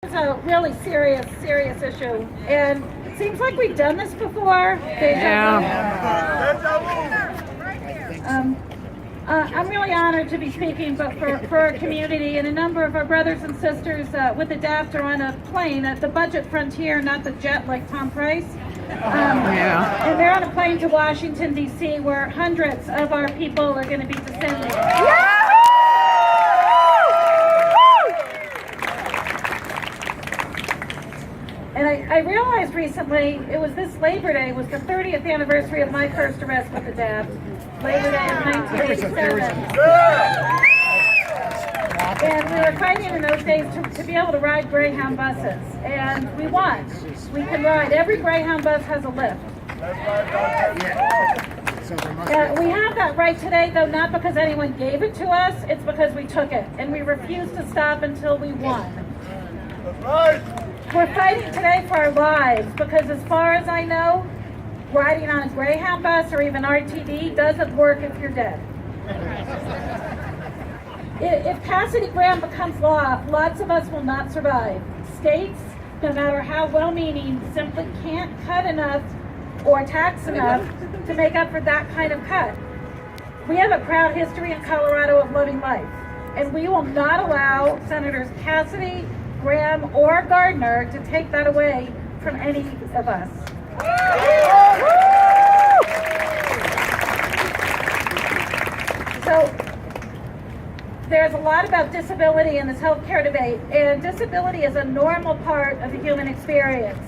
It's a really serious issue, and it seems like we've done this before. I'm really honored to be speaking, but for our community, and a number of our brothers and sisters with the DAFT are on a plane at the budget frontier, not the jet like Tom Price. And they're on a plane to Washington, D.C., where hundreds of our people are going to be descending. And I realized recently, it was this Labor Day, was the 30th anniversary of my first arrest with the DAFT. Labor Day of 1987. And we were fighting in those days to be able to ride Greyhound buses. And we won. We can ride. Every Greyhound bus has a lift. We have that right today, though, not because anyone gave it to us. It's because we took it. And we refused to stop until we won. We're fighting today for our lives because, as far as I know, riding on a Greyhound bus or even RTD doesn't work if you're dead. If Cassidy-Graham becomes law, lots of us will not survive. States, no matter how well-meaning, simply can't cut enough or tax enough to make up for that kind of cut. We have a proud history in Colorado of loving life, and we will not allow Senators Cassidy, Graham, or Gardner to take that away from any of us. So there's a lot about disability in this healthcare debate, and disability is a normal part of the human experience.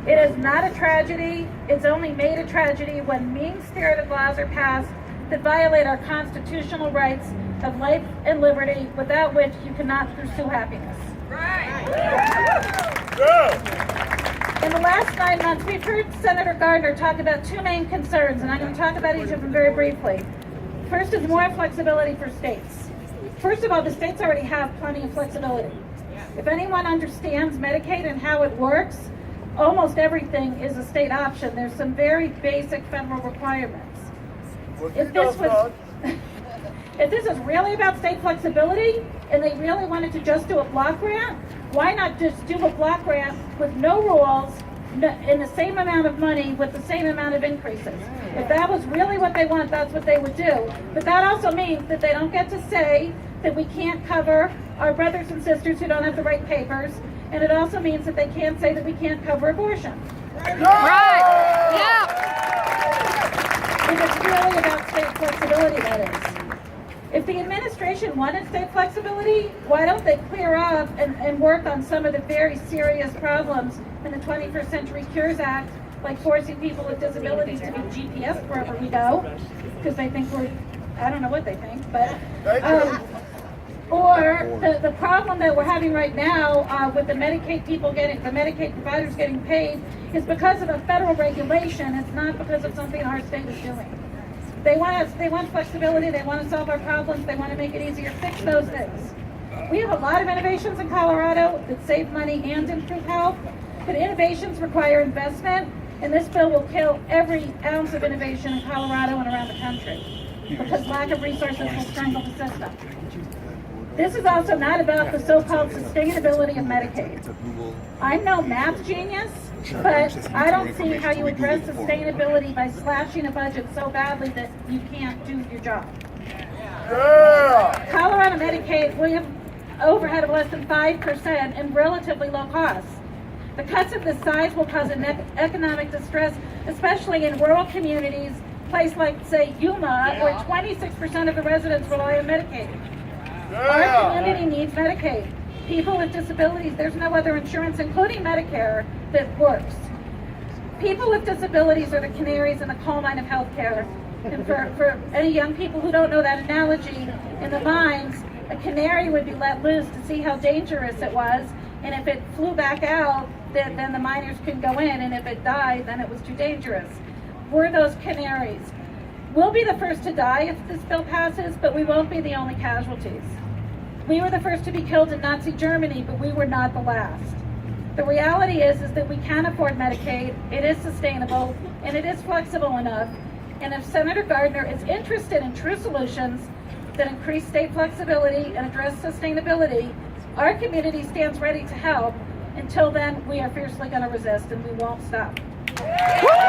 It is not a tragedy. It's only made a tragedy when mean-spirited laws are passed that violate our constitutional rights of life and liberty, without which you cannot pursue happiness. In the last 9 months, we've heard Senator Gardner talk about two main concerns, and I'm going to talk about each of them very briefly. First is more flexibility for states. First of all, the states already have plenty of flexibility. If anyone understands Medicaid and how it works, almost everything is a state option. There's some very basic federal requirements. If this was really about state flexibility, and they really wanted to just do a block grant, why not just do a block grant with no rules, in the same amount of money, with the same amount of increases? If that was really what they want, that's what they would do. But that also means that they don't get to say that we can't cover our brothers and sisters who don't have the right papers, and it also means that they can't say that we can't cover abortion. Right! Yeah! If it's really about state flexibility, that is. If the administration wanted state flexibility, why don't they clear up and work on some of the very serious problems in the 21st Century Cures Act, like forcing people with disabilities to be GPS wherever we go, because they think we're, I don't know what they think, but, or the problem that we're having right now with the Medicaid providers getting paid is because of a federal regulation. It's not because of something our state is doing. They want flexibility, they want to solve our problems, they want to make it easier, fix those things. We have a lot of innovations in Colorado that save money and improve health, but innovations require investment, and this bill will kill every ounce of innovation in Colorado and around the country, because lack of resources will strangle the system. This is also not about the so-called sustainability of Medicaid. I'm no math genius, but I don't see how you address sustainability by slashing a budget so badly that you can't do your job. Colorado Medicaid, we have overhead of less than 5% and relatively low costs. The cuts of this size will cause economic distress, especially in rural communities, places like, say, Yuma, where 26% of the residents rely on Medicaid. Our community needs Medicaid. People with disabilities, there's no other insurance, including Medicare, that works. People with disabilities are the canaries in the coal mine of healthcare. And for any young people who don't know that analogy, in the mines, a canary would be let loose to see how dangerous it was, and if it flew back out, then the miners could go in, and if it died, then it was too dangerous. We're those canaries. We'll be the first to die if this bill passes, but we won't be the only casualties. We were the first to be killed in Nazi Germany, but we were not the last. The reality is that we can afford Medicaid, it is sustainable, and it is flexible enough. And if Senator Gardner is interested in true solutions that increase state flexibility and address sustainability, Our community stands ready to help. Until then, we are fiercely going to resist, and we won't stop. Woo!